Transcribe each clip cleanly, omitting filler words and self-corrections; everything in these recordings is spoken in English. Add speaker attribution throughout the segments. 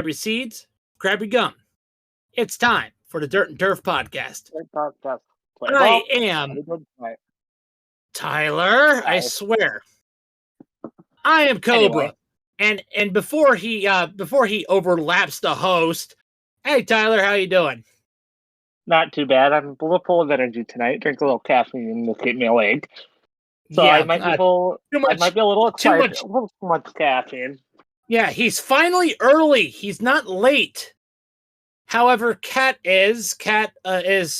Speaker 1: your seeds, grab your gum. It's time for the Dirt and Turf podcast. I am Tyler. I swear. I am Cobra. Anyway. And before he overlaps the host, hey Tyler, how you doing?
Speaker 2: Not too bad. I'm a little full of energy tonight. Drink a little caffeine to keep me awake. So
Speaker 1: yeah,
Speaker 2: I might be full. I might be a little excited. A little too much caffeine.
Speaker 1: Yeah, he's finally early. He's not late. However, Kat is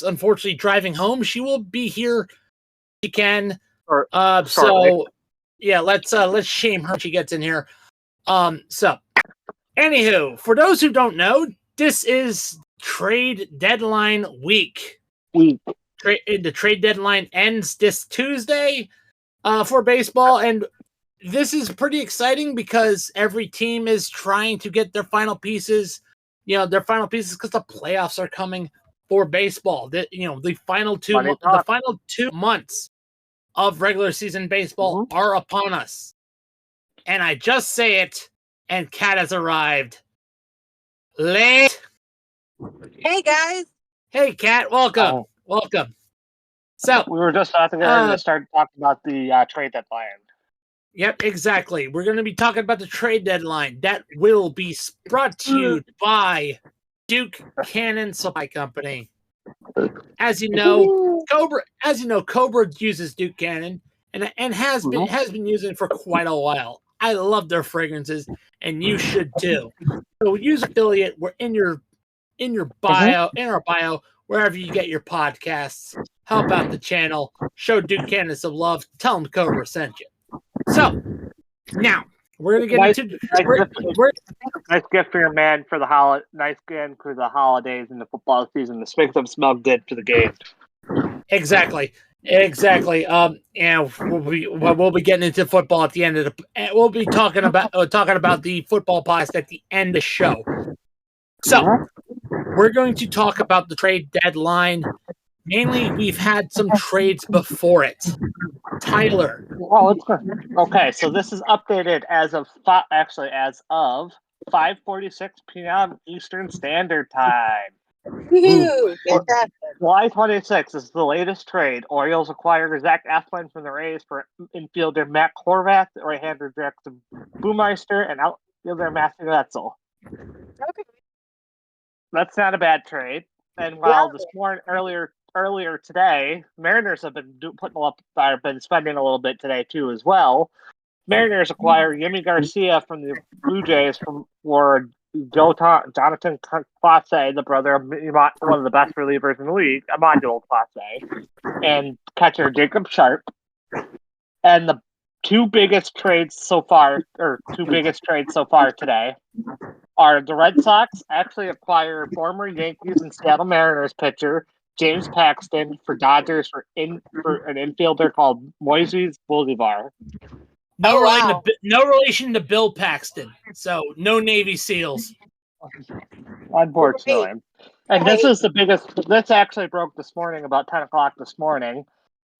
Speaker 1: unfortunately driving home. She will be here. She can. So yeah, let's shame her when she gets in here. So anywho, for those who don't know, this is trade deadline week. The trade deadline ends this Tuesday for baseball, and this is pretty exciting because every team is trying to get their final pieces. Their final pieces because the playoffs are coming for baseball. The final 2 months of regular season baseball are upon us. And I just say it, and Kat has arrived. Late.
Speaker 3: Hey, guys.
Speaker 1: Hey, Kat. Welcome. Welcome. So
Speaker 2: we were just about to get ready to start talking about the trade deadline.
Speaker 1: Yep, exactly. We're going to be talking about the trade deadline. That will be brought to you by Duke Cannon Supply Company. As you know, Cobra uses Duke Cannon and has been using it for quite a while. I love their fragrances, and you should too. So use affiliate. We're in your bio, in our bio, wherever you get your podcasts. Help out the channel. Show Duke Cannon some love. Tell them Cobra sent you. So now we're gonna get into
Speaker 2: nice gift for your man for the nice gift for the holidays and the football season. This makes them smell good for the game.
Speaker 1: Exactly. And we'll be getting into football at the end of we'll be talking about the football podcast at the end of the show. So we're going to talk about the trade deadline. Mainly, we've had some trades before it. Tyler.
Speaker 2: Oh, it's good. Okay, so this is updated as of 5:46 p.m. Eastern Standard Time. July 26th is the latest trade. Orioles acquire Zach Eflin from the Rays for infielder Matt Horvath, right-hander Jackson Boomeister, and outfielder Matthew Etzel.
Speaker 3: Okay.
Speaker 2: That's not a bad trade. And while this morning earlier today, Mariners have been been spending a little bit today too as well. Mariners acquire Yimi Garcia from the Blue Jays for Jonathan Clase, the brother of one of the best relievers in the league, Emmanuel Clase, and catcher Jacob Sharp. And the two biggest trades so far today are the Red Sox actually acquire former Yankees and Seattle Mariners pitcher James Paxton for Dodgers for an infielder called Moises Bolivar.
Speaker 1: No relation to Bill Paxton. So no Navy SEALs.
Speaker 2: Unfortunately. And this is the biggest. This actually broke this morning about 10 o'clock this morning.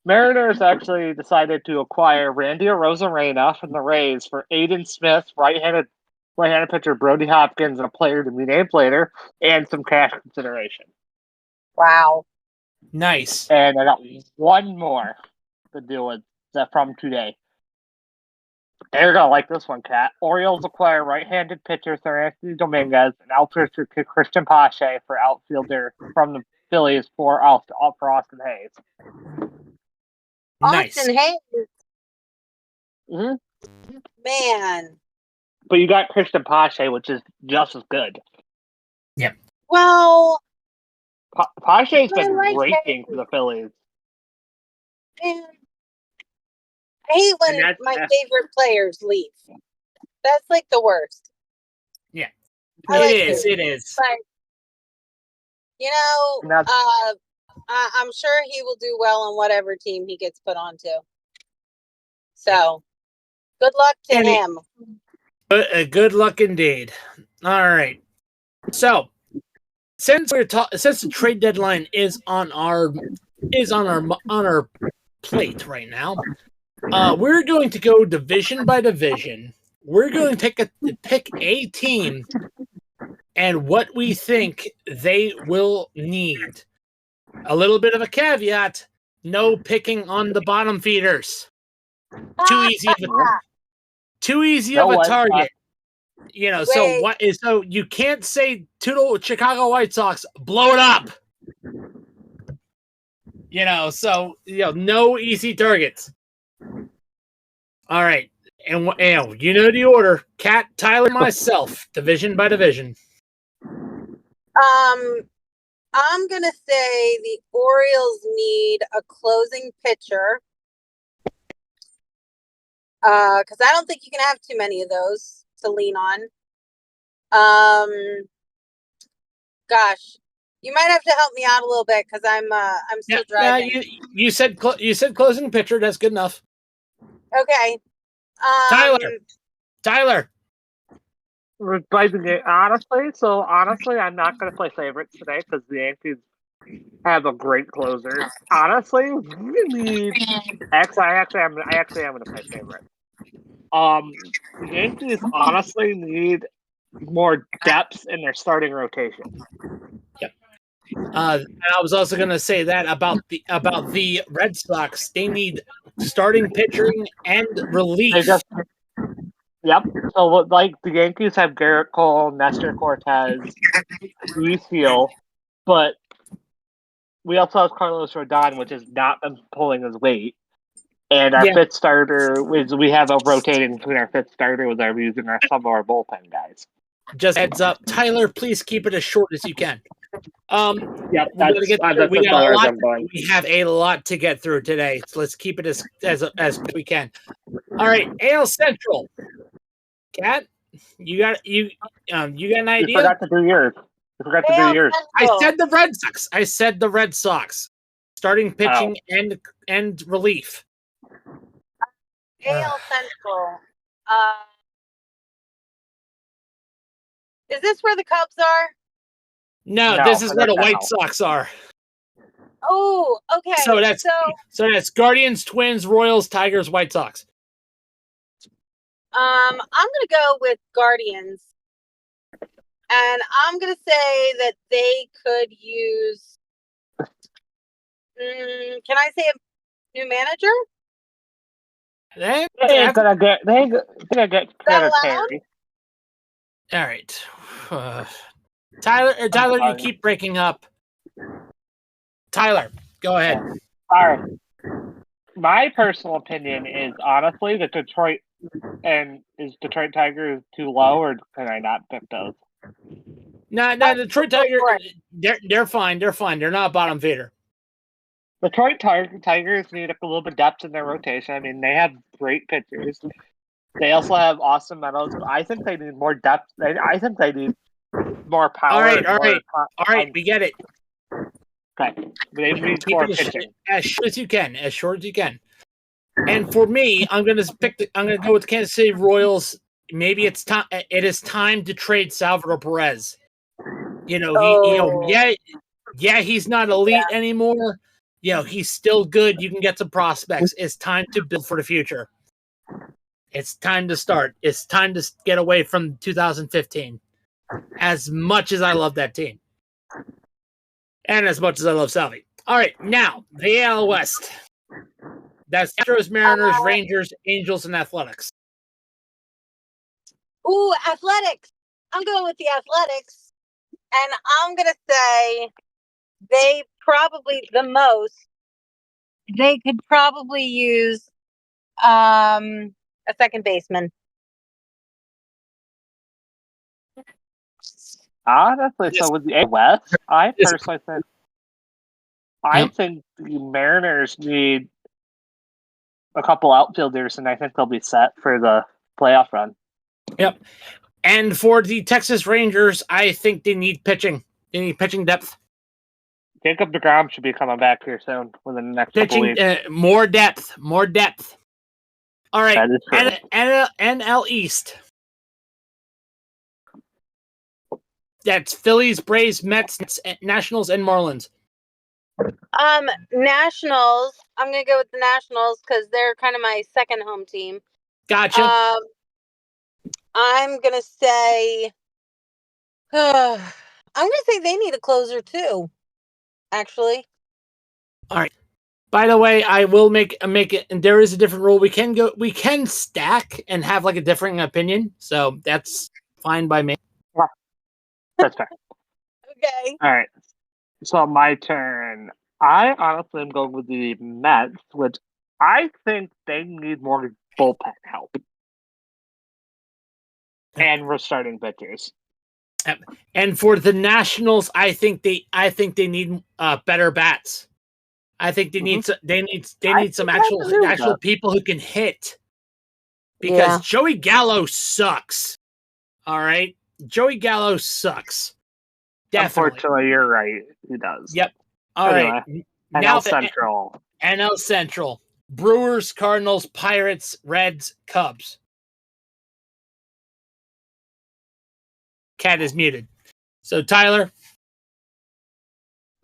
Speaker 2: Mariners actually decided to acquire Randy Arozarena from the Rays for Aiden Smith, right-handed pitcher Brody Hopkins, and a player to be named later, and some cash consideration.
Speaker 3: Wow.
Speaker 1: Nice.
Speaker 2: And I got one more to deal with that from today. You're going to like this one, Kat. Orioles acquire right-handed pitcher Sir Anthony Dominguez and outfielder Christian Pache for outfielder from the Phillies for Austin Hayes.
Speaker 1: Nice.
Speaker 3: Austin Hayes. Man.
Speaker 2: But you got Christian Pache, which is just as good.
Speaker 1: Yep.
Speaker 3: Well,
Speaker 2: Pache's been raking for the Phillies.
Speaker 3: Man. I hate when my favorite players leave. That's like the worst.
Speaker 1: Yeah. It is.
Speaker 3: But, I'm sure he will do well on whatever team he gets put onto. So, good luck to him.
Speaker 1: Good luck indeed. All right. So, since the trade deadline is on our plate right now, we're going to go division by division. We're going to pick a team and what we think they will need. A little bit of a caveat: no picking on the bottom feeders. Too easy of a target. So you can't say to the Chicago White Sox, blow it up. No easy targets. All right. And you know the order: Cat, Tyler, myself, division by division.
Speaker 3: I'm gonna say the Orioles need a closing pitcher. Because I don't think you can have too many of those to lean on. Gosh, you might have to help me out a little bit because I'm still driving.
Speaker 1: You said closing pitcher. That's good enough.
Speaker 3: Okay.
Speaker 1: Tyler.
Speaker 2: Honestly, I'm not going to play favorites today because the Yankees have a great closer. Honestly, we need. I actually am going to play favorites. The Yankees honestly need more depth in their starting rotation.
Speaker 1: Yep. I was also going to say that about the Red Sox. They need starting pitching and relief.
Speaker 2: Yep. So, like, the Yankees have Garrett Cole, Nestor Cortez, Luis Gil, but we also have Carlos Rodon, which has not been pulling his weight. And our fifth starter we have a rotating between our fifth starter with using some of our bullpen guys.
Speaker 1: Just heads up, Tyler. Please keep it as short as you can.
Speaker 2: Yep,
Speaker 1: we have a lot to get through today, so let's keep it as we can. All right, AL Central. Cat, you got an idea?
Speaker 2: You forgot to do yours.
Speaker 1: I said the Red Sox. Starting pitching and relief.
Speaker 3: AL Central. Is this where the Cubs are?
Speaker 1: No, this is where the White Sox are.
Speaker 3: Oh, okay.
Speaker 1: So that's Guardians, Twins, Royals, Tigers, White Sox.
Speaker 3: I'm gonna go with Guardians, and I'm gonna say that they could use. Can I say a new manager?
Speaker 2: They're gonna get Terry.
Speaker 1: All right, Tyler, you keep breaking up. Tyler, go ahead.
Speaker 2: All right. My personal opinion is honestly that Detroit Tigers too low, or can I not pick those?
Speaker 1: No, Detroit Tigers, they're fine. They're fine. They're not bottom feeder.
Speaker 2: Detroit Tigers need a little bit of depth in their rotation. I mean, they have great pitchers. They also have Austin Meadows, but I think they need more depth. I think they need more power.
Speaker 1: All right, we get it.
Speaker 2: Okay, they need more pitching.
Speaker 1: As short as you can. And for me, I'm gonna go with Kansas City Royals. Maybe it's time. It is time to trade Salvador Perez. He's not elite anymore. He's still good. You can get some prospects. It's time to build for the future. It's time to start. It's time to get away from 2015. As much as I love that team, and as much as I love Salvi. All right, now the AL West. That's Astros, Mariners, Rangers, Angels, and Athletics.
Speaker 3: Ooh, Athletics. I'm going with the Athletics. And I'm going to say they probably the most. They could probably use a second baseman.
Speaker 2: Honestly, so with the West, I personally think the Mariners need a couple outfielders, and I think they'll be set for the playoff run.
Speaker 1: Yep. And for the Texas Rangers, I think they need pitching. They need pitching depth.
Speaker 2: Jacob deGrom should be coming back here soon within the next couple weeks.
Speaker 1: More depth. All right. NL East. That's Phillies, Braves, Mets, Nationals, and Marlins.
Speaker 3: Nationals. I'm gonna go with the Nationals because they're kind of my second home team.
Speaker 1: Gotcha.
Speaker 3: I'm gonna say I'm gonna say they need a closer too. Actually,
Speaker 1: All right. By the way, I will make it, and there is a different rule. We can stack and have like a differing opinion, so that's fine by me.
Speaker 2: Yeah, that's fair.
Speaker 3: okay.
Speaker 2: All right. So my turn. I honestly am going with the Mets, which I think they need more bullpen help and restarting pitchers.
Speaker 1: And for the Nationals, I think they need better bats. I think they need they need some actual people who can hit, because Joey Gallo sucks. All right, Joey Gallo sucks. Definitely.
Speaker 2: Unfortunately, you're right. He does.
Speaker 1: Yep. All right.
Speaker 2: NL Central.
Speaker 1: NL Central. Brewers, Cardinals, Pirates, Reds, Cubs. Cat is muted. So, Tyler?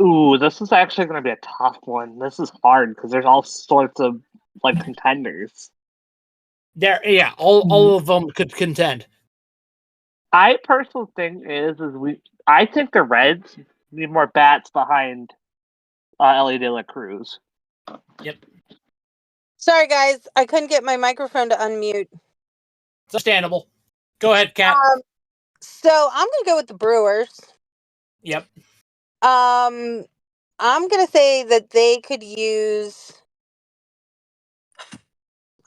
Speaker 2: Ooh, this is actually going to be a tough one. This is hard because there's all sorts of contenders.
Speaker 1: All of them could contend.
Speaker 2: I personally think I think the Reds need more bats behind Ellie De La Cruz.
Speaker 1: Yep.
Speaker 3: Sorry, guys. I couldn't get my microphone to unmute.
Speaker 1: It's understandable. Go ahead, Kat.
Speaker 3: So I'm going to go with the Brewers.
Speaker 1: Yep.
Speaker 3: I'm going to say that they could use...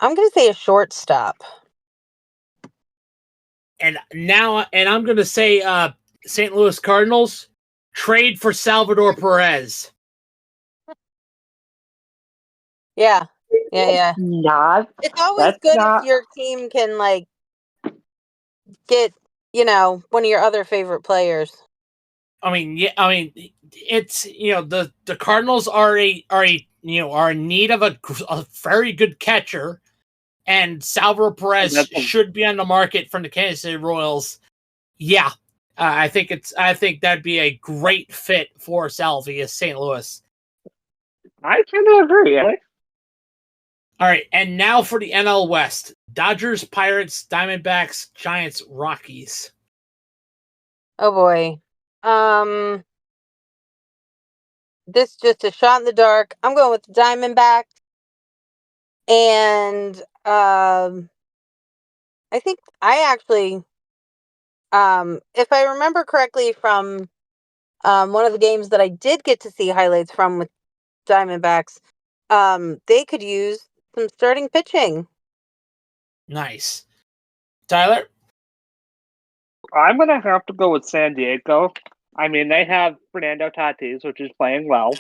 Speaker 3: I'm going to say a shortstop.
Speaker 1: And I'm going to say St. Louis Cardinals trade for Salvador Perez.
Speaker 3: Yeah.
Speaker 2: Not.
Speaker 3: It's always good if your team can get, one of your other favorite players.
Speaker 1: It's the Cardinals are in need of a very good catcher, and Salvador Perez should be on the market from the Kansas City Royals. Yeah, I think that'd be a great fit for Salvi as St. Louis.
Speaker 2: I kind of agree.
Speaker 1: All right, and now for the NL West: Dodgers, Pirates, Diamondbacks, Giants, Rockies.
Speaker 3: Oh boy. This just a shot in the dark. I'm going with the Diamondbacks. And I think I actually if I remember correctly from one of the games that I did get to see highlights from with Diamondbacks, they could use some starting pitching.
Speaker 1: Nice. Tyler?
Speaker 2: I'm going to have to go with San Diego. I mean, they have Fernando Tatis, which is playing well.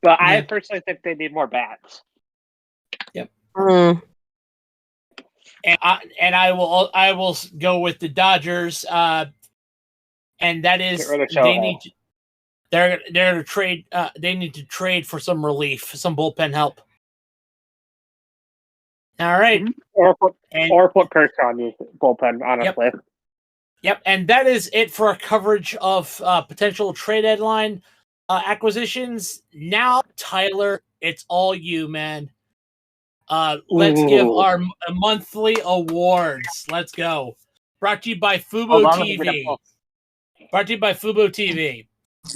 Speaker 2: But I personally think they need more bats.
Speaker 1: Yep. And I will go with the Dodgers. And that is they need to trade. They need to trade for some relief, some bullpen help. All right,
Speaker 2: or put Kirk on the bullpen. Honestly.
Speaker 1: Yep, and that is it for our coverage of potential trade deadline acquisitions. Now, Tyler, it's all you, man. Let's give our monthly awards. Let's go. Brought to you by Fubo TV. Brought to you by Fubo TV.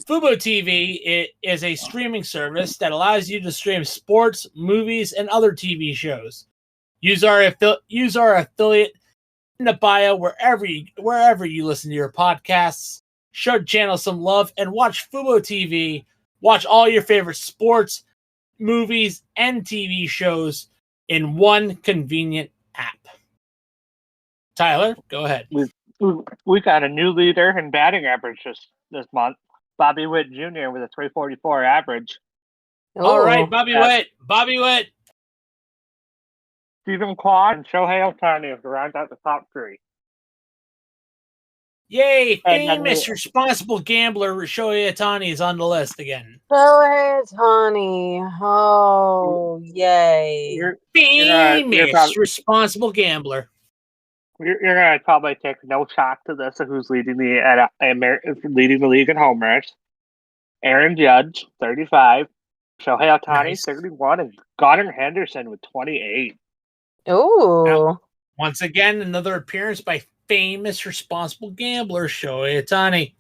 Speaker 1: Fubo TV is a streaming service that allows you to stream sports, movies, and other TV shows. Use our affiliate in the bio wherever you listen to your podcasts. Show the channel some love and watch Fubo TV. Watch all your favorite sports, movies, and TV shows in one convenient app. Tyler, go ahead.
Speaker 2: We got a new leader in batting average this month. Bobby Witt Jr. with a 344 average.
Speaker 1: All right, Bobby Witt.
Speaker 2: Stephen Kwan and Shohei Ohtani to round out the top three.
Speaker 1: Yay! Famous responsible gambler Shohei Ohtani is on the list again.
Speaker 3: Shohei Ohtani. Oh, yay.
Speaker 1: Famous responsible gambler.
Speaker 2: You're going to probably take no shock to this of who's leading the league in homers. Aaron Judge, 35. Shohei Ohtani, 31. And Gunnar Henderson with 28.
Speaker 3: Ooh.
Speaker 1: Now, once again, another appearance by famous responsible gambler, Shohei Ohtani.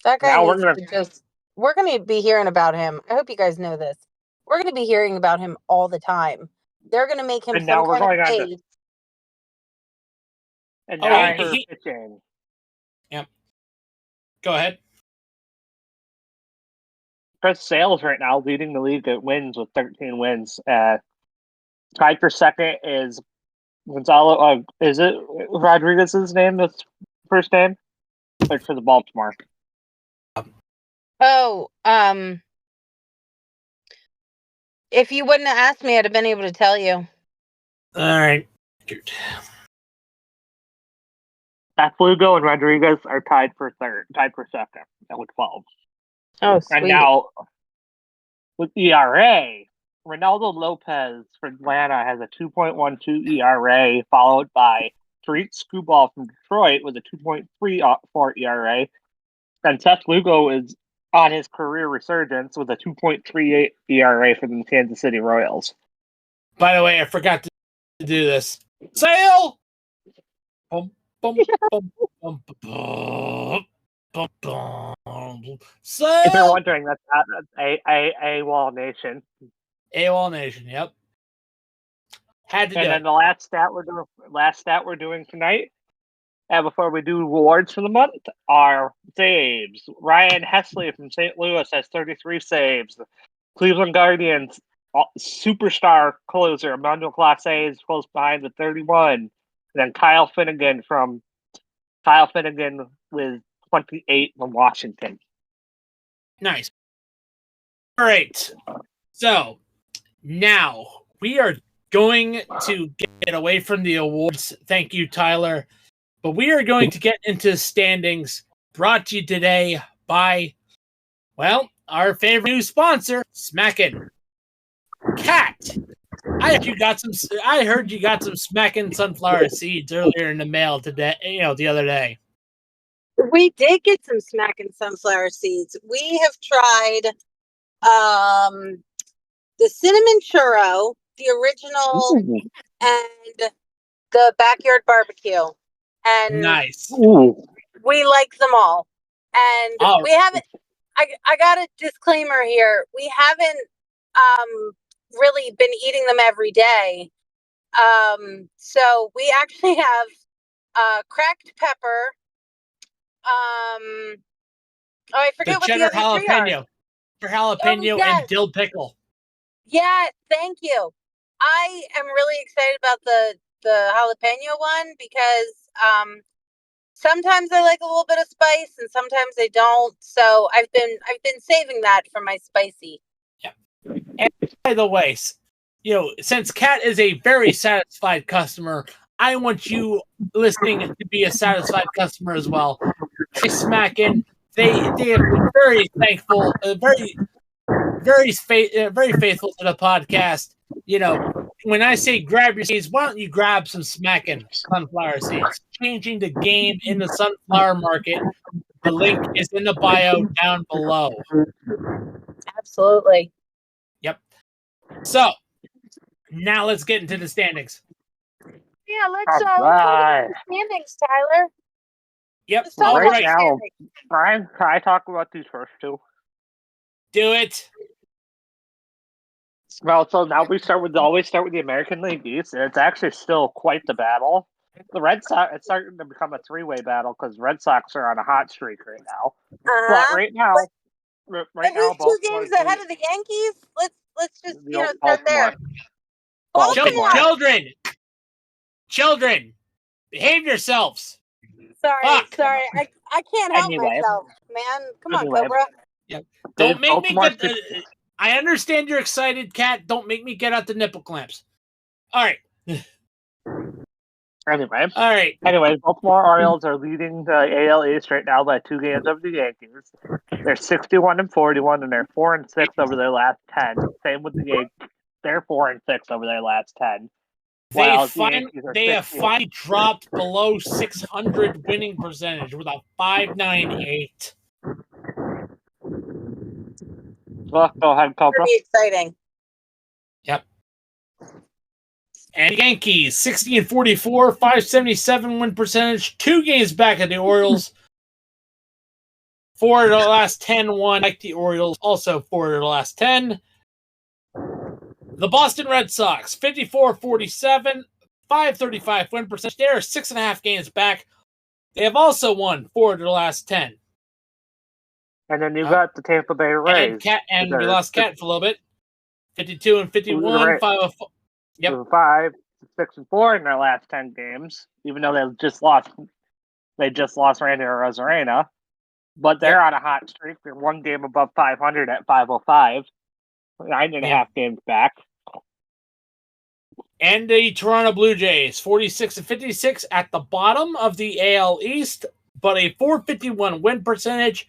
Speaker 3: That guy
Speaker 2: Now we're
Speaker 3: needs
Speaker 2: gonna-
Speaker 3: to just. We're going to be hearing about him. I hope you guys know this. We're going to be hearing about him all the time. They're going to make him
Speaker 2: And now
Speaker 3: some
Speaker 2: we're
Speaker 3: kind
Speaker 2: going
Speaker 3: of
Speaker 2: on to-
Speaker 3: face.
Speaker 2: And
Speaker 1: Oh,
Speaker 2: now
Speaker 1: he-
Speaker 2: for pitching.
Speaker 1: Go ahead.
Speaker 2: Chris Sale's right now leading the league at wins with 13 wins. Tied for second is Gonzalo. Is it Rodriguez's name? That's first name. Like for the Baltimore.
Speaker 3: Oh, if you wouldn't have asked me, I'd have been able to tell you.
Speaker 1: All right. Dude.
Speaker 2: Beth Lugo and Rodriguez are tied for second with 12.
Speaker 3: Oh, sweet.
Speaker 2: And now with ERA, Ronaldo Lopez for Atlanta has a 2.12 ERA, followed by Tariq Skubal from Detroit with a 2.34 ERA. And Seth Lugo is on his career resurgence with a 2.38 ERA for the Kansas City Royals.
Speaker 1: By the way, I forgot to do this. Sale! Bum, bum, bum, bum, bum, bum, bum. Sale!
Speaker 2: If you're wondering, that's AWOL Nation.
Speaker 1: AWOL Nation, yep. Had to do
Speaker 2: And then
Speaker 1: it.
Speaker 2: the last stat we're doing tonight, and before we do awards for the month, are saves. Ryan Hesley from St. Louis has 33 saves. Cleveland Guardians superstar closer Emmanuel Clase is close behind with 31. And then Kyle Finnegan with 28 from Washington.
Speaker 1: Nice. All right. So now we are going to get away from the awards. Thank you, Tyler. But we are going to get into standings brought to you today by, well, our favorite new sponsor, Smackin'. Cat. I heard you got some Smackin' sunflower seeds earlier in the mail today, the other day.
Speaker 3: We did get some Smackin' sunflower seeds. We have tried the cinnamon churro, the original, and the backyard barbecue. And
Speaker 1: Nice.
Speaker 3: we like them all. And we haven't, I got a disclaimer here. We haven't really been eating them every day. So we actually have cracked pepper. I forget
Speaker 1: The
Speaker 3: what
Speaker 1: cheddar
Speaker 3: the other three are.
Speaker 1: jalapeno. For jalapeno
Speaker 3: yes.
Speaker 1: and dill pickle.
Speaker 3: Yeah, thank you. I am really excited about the jalapeno one because sometimes I like a little bit of spice and sometimes I don't. So I've been saving that for my spicy.
Speaker 1: Yeah. And by the way, since Kat is a very satisfied customer, I want you listening to be a satisfied customer as well. Try Smackin'. They have been very thankful, very faithful to the podcast. When I say grab your seeds, why don't you grab some Smackin' sunflower seeds? Changing the game in the sunflower market. The link is in the bio down below.
Speaker 3: Absolutely.
Speaker 1: Yep. So now let's get into the standings.
Speaker 3: Yeah, let's
Speaker 2: All right.
Speaker 3: let's the standings, Tyler.
Speaker 1: Yep.
Speaker 3: Let's talk
Speaker 1: All
Speaker 3: about
Speaker 1: right.
Speaker 3: the
Speaker 2: now,
Speaker 3: standings.
Speaker 2: Brian, can I talk about these first two?
Speaker 1: Do it.
Speaker 2: Well, so now we always start with the American League East, and it's actually still quite the battle. The Red Sox, it's starting to become a three-way battle because Red Sox are on a hot streak right now. But right now,
Speaker 3: But who's 2 games ahead of the Yankees? Let's just start there.
Speaker 2: Baltimore.
Speaker 1: Children, behave yourselves.
Speaker 3: Sorry,
Speaker 1: Fuck.
Speaker 3: I can't help
Speaker 2: Anyway.
Speaker 3: myself, man. Come on,
Speaker 2: Anyway.
Speaker 3: Cobra.
Speaker 1: Yep. Don't make me
Speaker 2: Baltimore
Speaker 1: get. I understand you're excited, Kat. Don't make me get out the nipple clamps. All right.
Speaker 2: Anyway.
Speaker 1: All right.
Speaker 2: Anyways, Baltimore Orioles are leading the AL East right now by 2 games over the Yankees. They're 61-41, and they're 4-6 over their last 10. Same with the Yankees. They're 4-6 over their last 10.
Speaker 1: They have finally dropped below 600 winning percentage with a 598.
Speaker 2: Well, go ahead, Cobra.
Speaker 3: Pretty exciting.
Speaker 1: Yep. And the Yankees, 60-44, 577 win percentage, 2 games back at the Orioles. 4 of the last 10 won, like the Orioles, also 4 of the last 10. The Boston Red Sox, 54-47, 535 win percentage. They are 6.5 games back. They have also won 4 of the last 10.
Speaker 2: And then you got the Tampa Bay Rays.
Speaker 1: And we lost Cat for a little bit. 52-51, 504. Yep.
Speaker 2: 5, 6-4 in their last 10 games, even though they just lost Randy Arozarena. But they're on a hot streak. They're 1 game above 500 at 505. 9.5 games back.
Speaker 1: And the Toronto Blue Jays, 46-56 at the bottom of the AL East, but a 451 win percentage,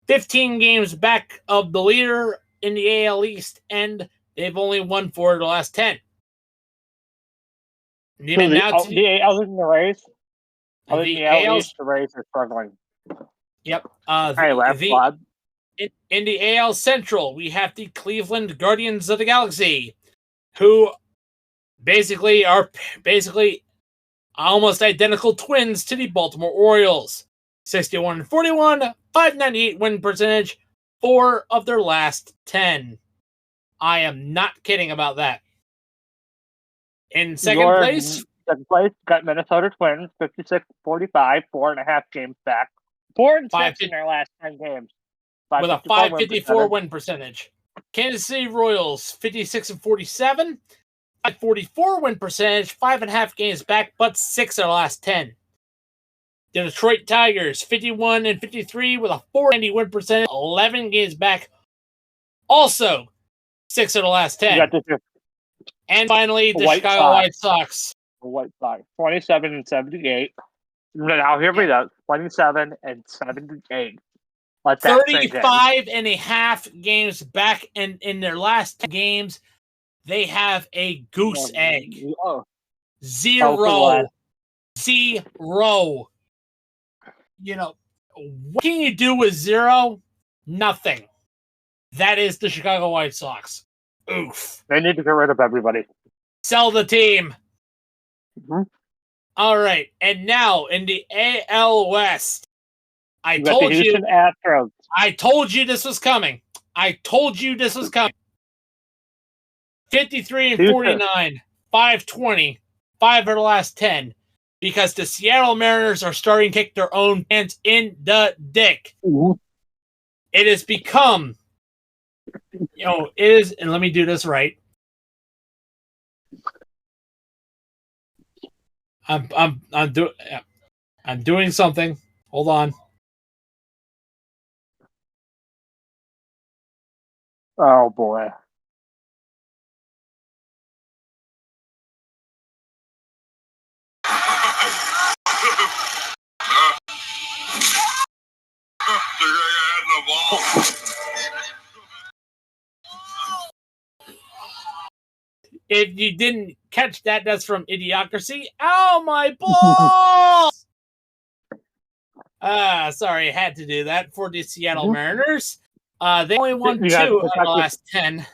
Speaker 1: 15 games back of the leader in the AL East, and they've only won 4 of the last 10.
Speaker 2: Other than the Rays? Other than the AL East, the Rays are struggling.
Speaker 1: Yep. In the AL Central, we have the Cleveland Guardians of the Galaxy, who basically are almost identical twins to the Baltimore Orioles. 61-41, 598 win percentage, 4 of their last 10. I am not kidding about that. In second place,
Speaker 2: got Minnesota Twins, 56-45, 4.5 games back. 4-6 in their last 10 games.
Speaker 1: With a 554 win percentage. Kansas City Royals, 56-47, 544 win percentage, 5.5 games back, but 6 of the last 10. The Detroit Tigers, 51-53 with a 490 win percentage, 11 games back, also 6 of the last 10. And finally, the Chicago White Sox.
Speaker 2: The White Sox, 27-78. Now here we go, 27-78.
Speaker 1: 35 and a half games back, and in their last 2 games, they have a goose egg. 0. You know, what can you do with 0? Nothing. That is the Chicago White Sox. Oof.
Speaker 2: They need to get rid of everybody.
Speaker 1: Sell the team.
Speaker 2: Mm-hmm.
Speaker 1: All right, and now in the AL West, I told you this was coming. 53-49, 520, 5 of the last 10, because the Seattle Mariners are starting to kick their own hands in the dick.
Speaker 2: Mm-hmm.
Speaker 1: It has become, and let me do this right. I'm doing something. Hold on.
Speaker 2: Oh boy.
Speaker 1: If you didn't catch that, that's from Idiocracy. Ow, my balls! Sorry, I had to do that for the Seattle Mariners. They only won 2 of the last 10. Oof.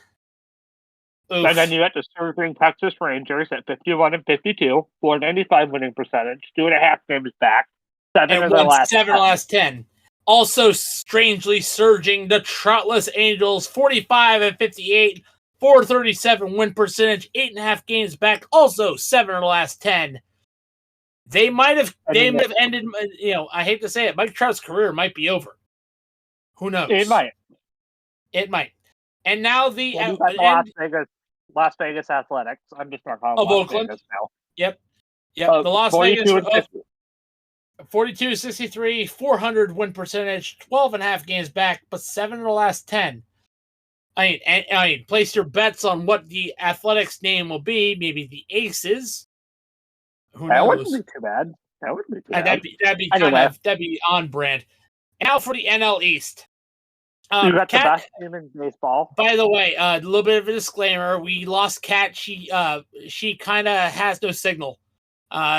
Speaker 2: And then you got the surging Texas Rangers at 51-52, 495 winning percentage, 2.5 games back, 7 of the last
Speaker 1: 10. Also, strangely surging the Troutless Angels, 45-58, 437 win percentage, 8.5 games back, also 7 of the last 10. They might have ended. I hate to say it, Mike Trout's career might be over. Who knows?
Speaker 2: It might.
Speaker 1: And now the
Speaker 2: Las Vegas Athletics. I'm just not calling
Speaker 1: of
Speaker 2: Las
Speaker 1: Oakland.
Speaker 2: Vegas now.
Speaker 1: Yep. The Las Vegas 42-63, 400 win percentage, 12.5 games back, but 7 of the last 10. I mean, place your bets on what the Athletics name will be. Maybe the Aces. Who knows?
Speaker 2: That wouldn't be too bad.
Speaker 1: That'd be on brand. Now for the NL East.
Speaker 2: You got the best team in baseball.
Speaker 1: By the way, a little bit of a disclaimer: we lost Kat. She kind of has no signal.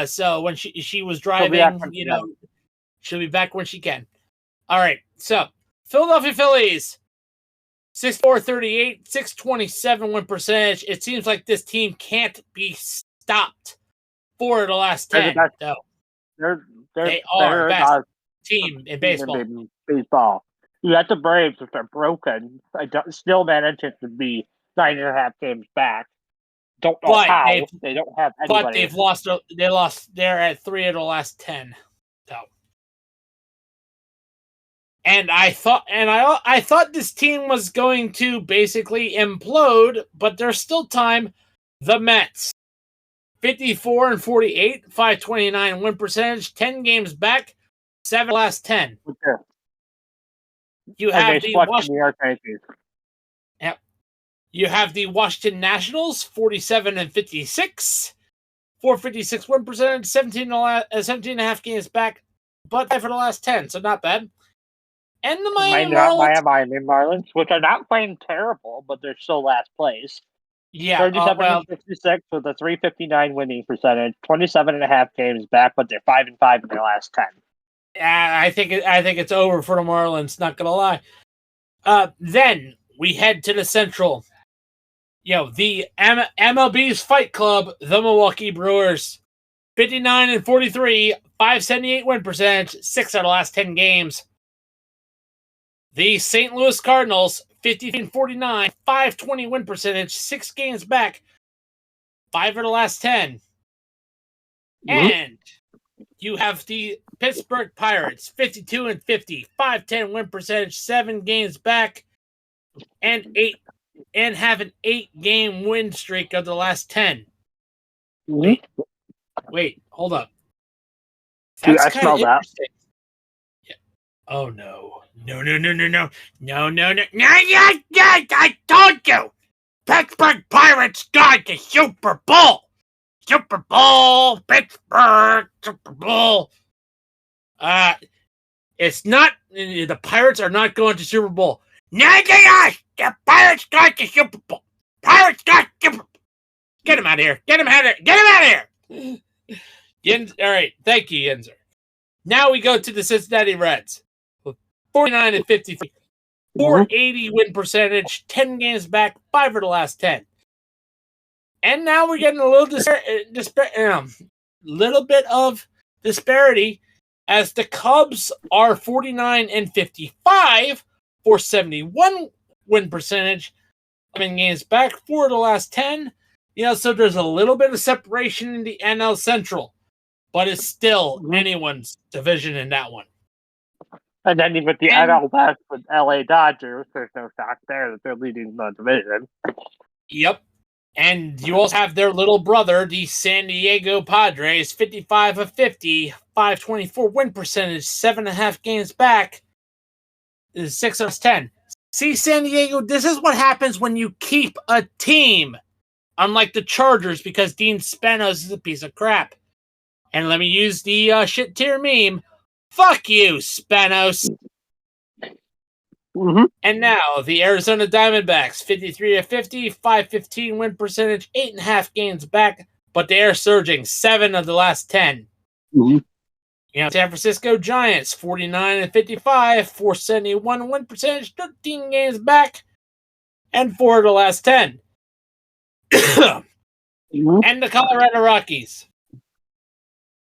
Speaker 1: So when she was driving, she'll be back when she can. All right. So Philadelphia Phillies, 64-38, 627 win percentage. It seems like this team can't be stopped stopped 4 of the last 10. They are the best team in baseball.
Speaker 2: You got the Braves, if they're broken, still managing to be 9.5 games back. Don't know how. They don't have anybody.
Speaker 1: But they've lost. They lost. They're at 3 of the last 10. So, and I thought this team was going to basically implode, but there's still time. The Mets, 54-48, 529 win percentage, 10 games back, 7 of the last 10.
Speaker 2: Okay.
Speaker 1: You have the
Speaker 2: Washington New York Yankees.
Speaker 1: Yep. You have the Washington Nationals, 47-56, 456 win percentage, 17 and a half games back, but 5 for the last 10, so not bad. And the Miami
Speaker 2: Marlins, which are not playing terrible, but they're still last place.
Speaker 1: Yeah,
Speaker 2: 37-56 with a 359 winning percentage, 27 and a half games back, but they're 5-5 in their last 10.
Speaker 1: I think it's over for the Marlins. Not gonna lie. Then we head to the Central. The MLB's Fight Club, the Milwaukee Brewers, 59-43, 578 win percentage, 6 out of the last 10 games. The St. Louis Cardinals, 50-49, 520 win percentage, 6 games back, 5 of the last 10. And you have the Pittsburgh Pirates, 52-50, 510 win percentage, 7 games back, and have an 8-game win streak of the last 10. Wait, hold up.
Speaker 2: That's kind of interesting.
Speaker 1: Yeah. Oh no. No. I told you! Pittsburgh Pirates got the Super Bowl! Pittsburgh, Super Bowl. It's not, the Pirates are not going to Super Bowl. The Pirates got the Super Bowl. Pirates got Super Bowl. Get him out of here. Get him out of here. All right. Thank you, Yenzer. Now we go to the Cincinnati Reds. 49-53. 480 win percentage, 10 games back, 5 of the last 10. And now we're getting a little little bit of disparity as the Cubs are 49-55, 471 win percentage, 7 games back, 4 of the last 10. So there's a little bit of separation in the NL Central, but it's still anyone's division in that one.
Speaker 2: And then even the NL West with LA Dodgers, there's no shock there that they're leading the division.
Speaker 1: Yep. And you also have their little brother, the San Diego Padres, 55-50, 524 win percentage, 7.5 games back, 6 of 10. See, San Diego, this is what happens when you keep a team. Unlike the Chargers, because Dean Spanos is a piece of crap. And let me use the shit tier meme. Fuck you, Spanos. And now, the Arizona Diamondbacks, 53-50, 515 win percentage, 8.5 games back, but they are surging 7 of the last 10. San Francisco Giants, 49-55, 471 win percentage, 13 games back, and 4 of the last 10. And the Colorado Rockies,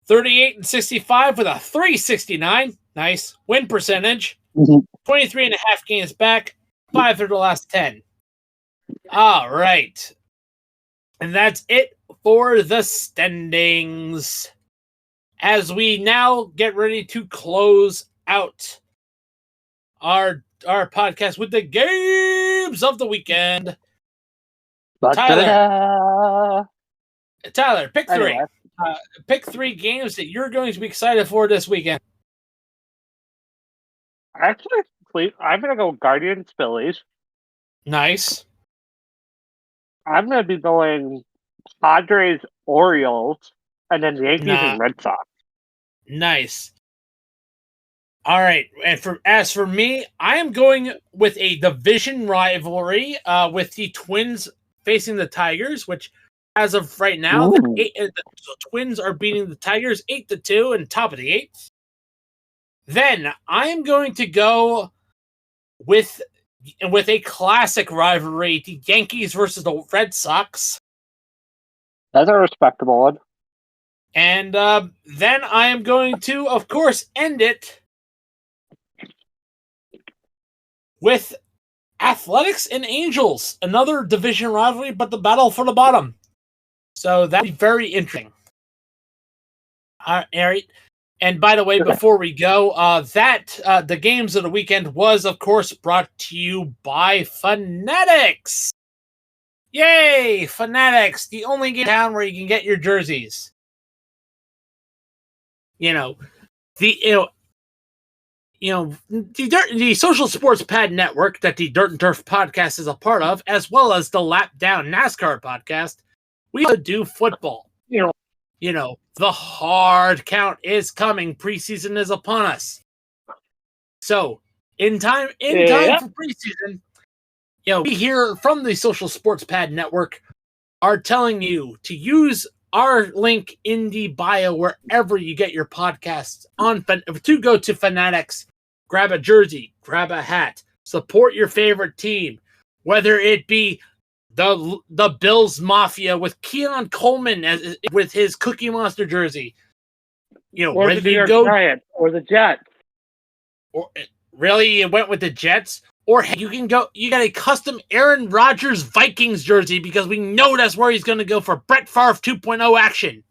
Speaker 1: 38-65 with a 369, nice win percentage, 23.5 games back, 5 of the last 10. All right. And that's it for the standings. As we now get ready to close out our podcast with the games of the weekend. Tyler, pick 3.
Speaker 2: Anyway.
Speaker 1: Pick 3 games that you're going to be excited for this weekend.
Speaker 2: Actually, I'm going to go Guardians Phillies.
Speaker 1: Nice.
Speaker 2: I'm going to be going Padres Orioles, and then Yankees and Red Sox.
Speaker 1: Nice. All right. And as for me, I am going with a division rivalry with the Twins facing the Tigers, which as of right now, the Twins are beating the Tigers 8-2 and top of the 8th. Then I am going to go with a classic rivalry, the Yankees versus the Red Sox.
Speaker 2: That's a respectable one.
Speaker 1: And then I am going to, of course, end it with Athletics and Angels, another division rivalry, but the battle for the bottom. So that'd be very interesting. All right. And by the way, before we go, the games of the weekend was, of course, brought to you by Fanatics. Yay, Fanatics, the only game in town where you can get your jerseys. The Social Sports Pad Network that the Dirt and Turf podcast is a part of, as well as the Lap Down NASCAR podcast, we also do football. The hard count is coming. Preseason is upon us. So, in time for preseason, we here from the Social Sports Pad Network are telling you to use our link in the bio wherever you get your podcasts to go to Fanatics, grab a jersey, grab a hat, support your favorite team, whether it be the Bills Mafia with Keon Coleman with his Cookie Monster jersey,
Speaker 2: or the New York Giants, or the Jets.
Speaker 1: Or really, you went with the Jets, or you can go. You got a custom Aaron Rodgers Vikings jersey because we know that's where he's going to go for Brett Favre 2.0 action.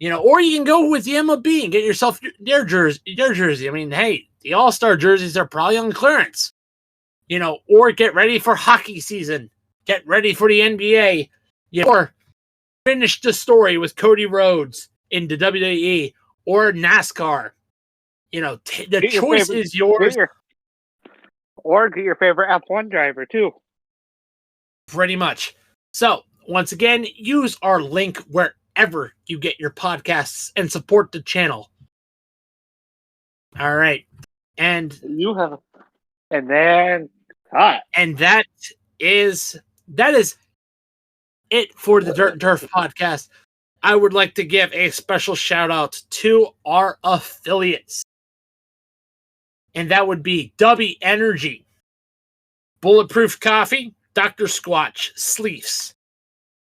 Speaker 1: Or you can go with the MLB and get yourself their jersey. I mean, hey, the All-Star jerseys are probably on clearance. Or get ready for hockey season. Get ready for the NBA. Or finish the story with Cody Rhodes in the WWE or NASCAR. The choice is yours.
Speaker 2: Or get your favorite F1 driver, too.
Speaker 1: Pretty much. So, once again, use our link wherever you get your podcasts and support the channel. All right. And that is it for the Dirt and Turf podcast. I would like to give a special shout out to our affiliates. And that would be W Energy, Bulletproof Coffee, Dr. Squatch, Sleeves,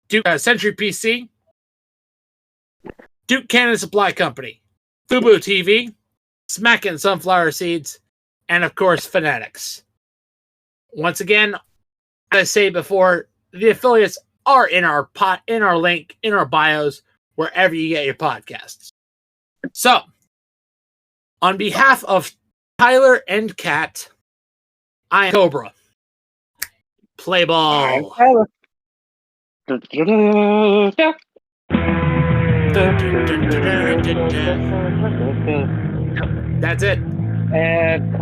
Speaker 1: Duke Century PC, Duke Cannon Supply Company, Fubu TV, Smackin' Sunflower Seeds, and of course, Fanatics. Once again, as I say before, the affiliates are in our link, in our bios, wherever you get your podcasts. So, on behalf of Tyler and Kat, I am Cobra. Play ball. That's it.
Speaker 2: And